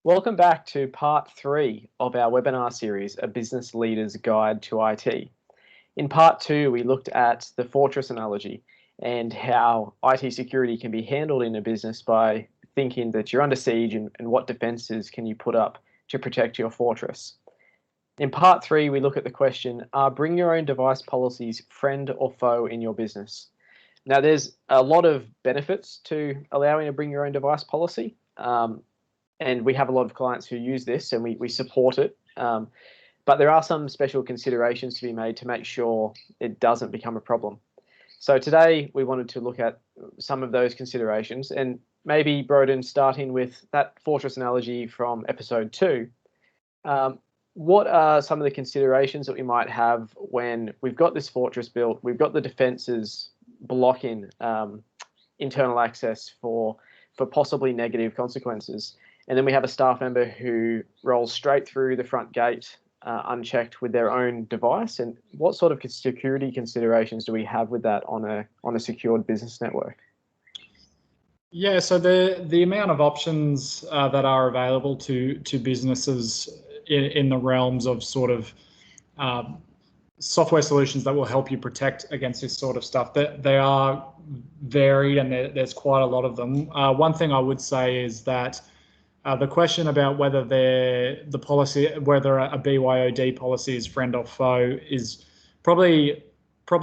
Welcome back to part 3 of our webinar series, A Business Leader's Guide to IT. In part 2, we looked at the fortress analogy and how IT security can be handled in a business by thinking that you're under siege and what defenses can you put up to protect your fortress. In part 3, we look at the question, are bring your own device policies friend or foe in your business? Now, there's a lot of benefits to allowing a bring your own device policy. And we have a lot of clients who use this and we support it. But there are some special considerations to be made to make sure it doesn't become a problem. So today we wanted to look at some of those considerations, and maybe, Broden, starting with that fortress analogy from episode 2, what are some of the considerations that we might have when we've got this fortress built, we've got the defenses blocking internal access for possibly negative consequences, and then we have a staff member who rolls straight through the front gate unchecked with their own device? And what sort of security considerations do we have with that on a secured business network? Yeah, so the amount of options that are available to businesses in the realms of sort of software solutions that will help you protect against this sort of stuff, that they are varied, and there's quite a lot of them. One thing I would say is that the question about whether whether a BYOD policy is friend or foe is probably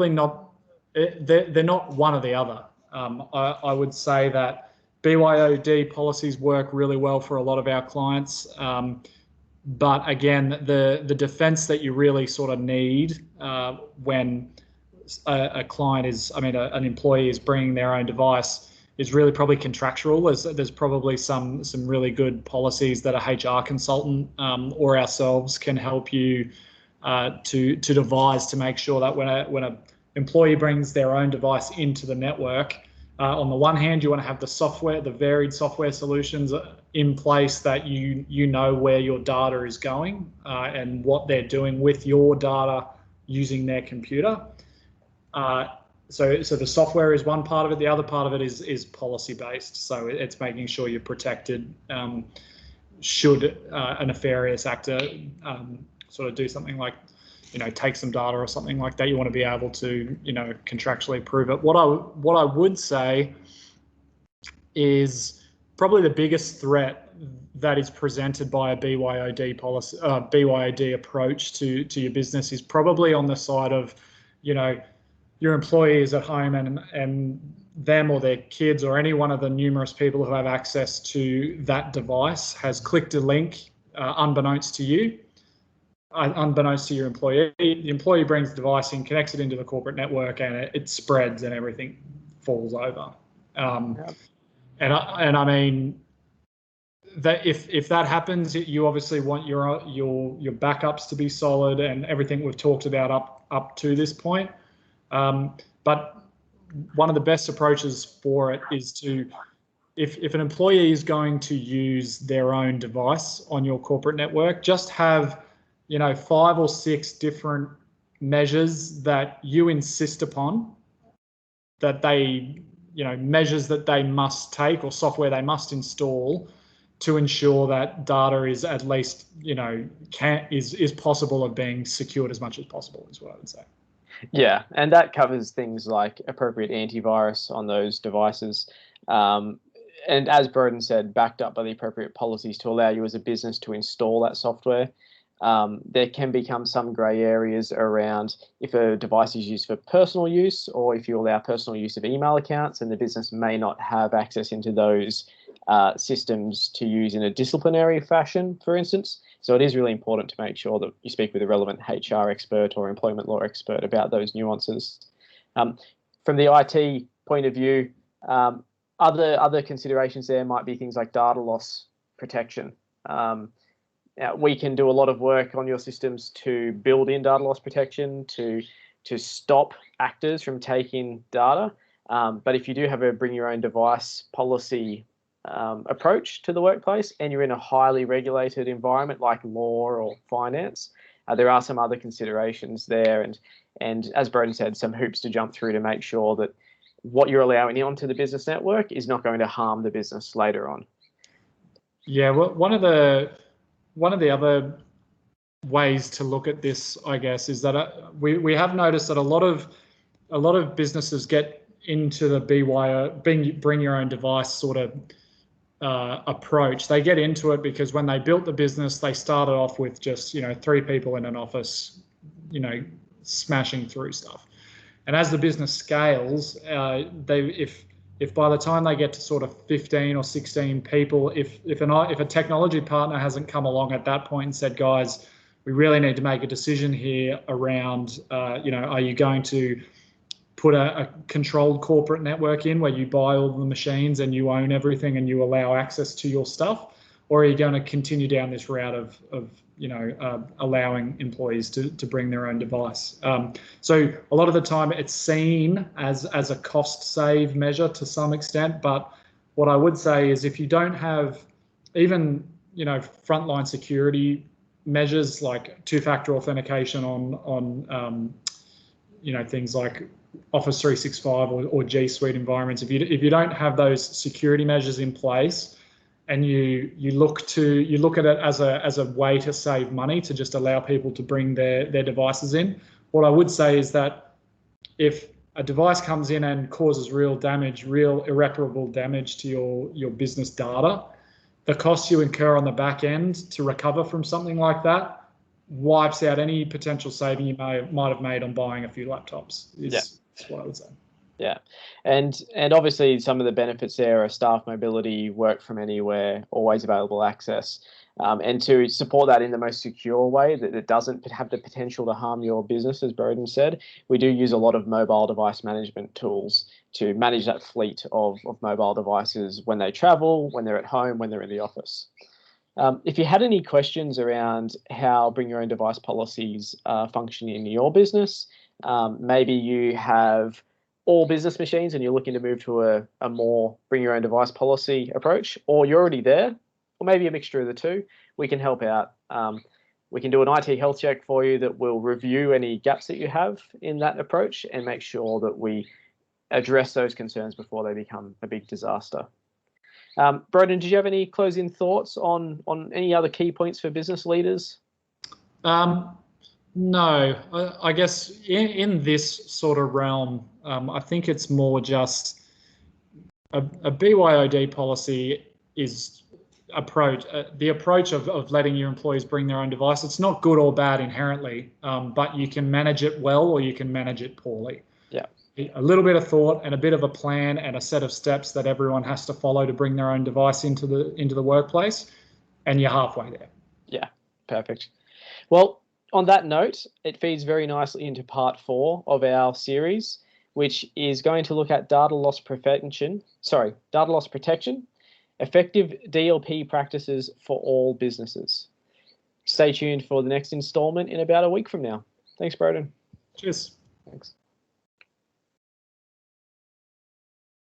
not. They're not one or the other. I would say that BYOD policies work really well for a lot of our clients, but again, the defense that you really sort of need when an employee is bringing their own device is really probably contractual. There's probably some really good policies that a HR consultant or ourselves can help you to devise to make sure that when a employee brings their own device into the network, on the one hand, you want to have the varied software solutions in place that you know where your data is going and what they're doing with your data using their computer. So the software is one part of it. The other part of it is policy based. So it's making sure you're protected should a nefarious actor sort of do something like, take some data or something like that. You want to be able to, contractually prove it. What I would say is probably the biggest threat that is presented by a BYOD policy, BYOD approach to your business is probably on the side of, your employees at home and them or their kids or any one of the numerous people who have access to that device has clicked a link unbeknownst to you, unbeknownst to your employee. The employee brings the device in, connects it into the corporate network, and it spreads and everything falls over. And I mean, that if that happens, you obviously want your backups to be solid and everything we've talked about up to this point. But one of the best approaches for it is to, if an employee is going to use their own device on your corporate network, just have, 5 or 6 different measures that you insist upon, that they, measures that they must take or software they must install to ensure that data is at least, is possible of being secured as much as possible, is what I would say. Yeah, and that covers things like appropriate antivirus on those devices. And as Broden said, backed up by the appropriate policies to allow you as a business to install that software. There can become some grey areas around if a device is used for personal use or if you allow personal use of email accounts, and the business may not have access into those systems to use in a disciplinary fashion, for instance. So it is really important to make sure that you speak with a relevant HR expert or employment law expert about those nuances. From the IT point of view, other considerations there might be things like data loss protection. We can do a lot of work on your systems to build in data loss protection to stop actors from taking data. But if you do have a bring your own device policy approach to the workplace and you're in a highly regulated environment like law or finance, there are some other considerations there. And as Broden said, some hoops to jump through to make sure that what you're allowing onto the business network is not going to harm the business later on. Yeah, well, one of the other ways to look at this, I guess, is that we have noticed that a lot of businesses get into the bring your own device sort of approach. They get into it because when they built the business, they started off with just 3 people in an office, smashing through stuff. And as the business scales, if by the time they get to sort of 15 or 16 people, if a technology partner hasn't come along at that point and said, guys, we really need to make a decision here around, are you going to put a controlled corporate network in where you buy all the machines and you own everything and you allow access to your stuff, or are you going to continue down this route of allowing employees to bring their own device? So a lot of the time it's seen as a cost save measure to some extent, but what I would say is if you don't have even frontline security measures like two-factor authentication on things like Office 365 or G Suite environments, if you don't have those security measures in place, and you look at it as a way to save money, to just allow people to bring their devices in, what I would say is that if a device comes in and causes real irreparable damage to your business data, the costs you incur on the back end to recover from something like that wipes out any potential saving you might have made on buying a few laptops. Is what I would say. Yeah, and obviously some of the benefits there are staff mobility, work from anywhere, always available access, and to support that in the most secure way that it doesn't have the potential to harm your business, as Broden said, we do use a lot of mobile device management tools to manage that fleet of mobile devices when they travel, when they're at home, when they're in the office. If you had any questions around how bring your own device policies function in your business, maybe you have all business machines and you're looking to move to a more bring your own device policy approach, or you're already there, or maybe a mixture of the two, we can help out. We can do an IT health check for you that will review any gaps that you have in that approach and make sure that we address those concerns before they become a big disaster. Broden, did you have any closing thoughts on any other key points for business leaders? No, I guess in this sort of realm, I think it's more just a BYOD policy is the approach of letting your employees bring their own device. It's not good or bad inherently, but you can manage it well or you can manage it poorly. Yeah. A little bit of thought and a bit of a plan and a set of steps that everyone has to follow to bring their own device into the workplace, and you're halfway there. Yeah, perfect. Well, on that note, it feeds very nicely into part 4 of our series, which is going to look at data loss protection, effective DLP practices for all businesses. Stay tuned for the next installment in about a week from now. Thanks, Broden. Cheers. Thanks.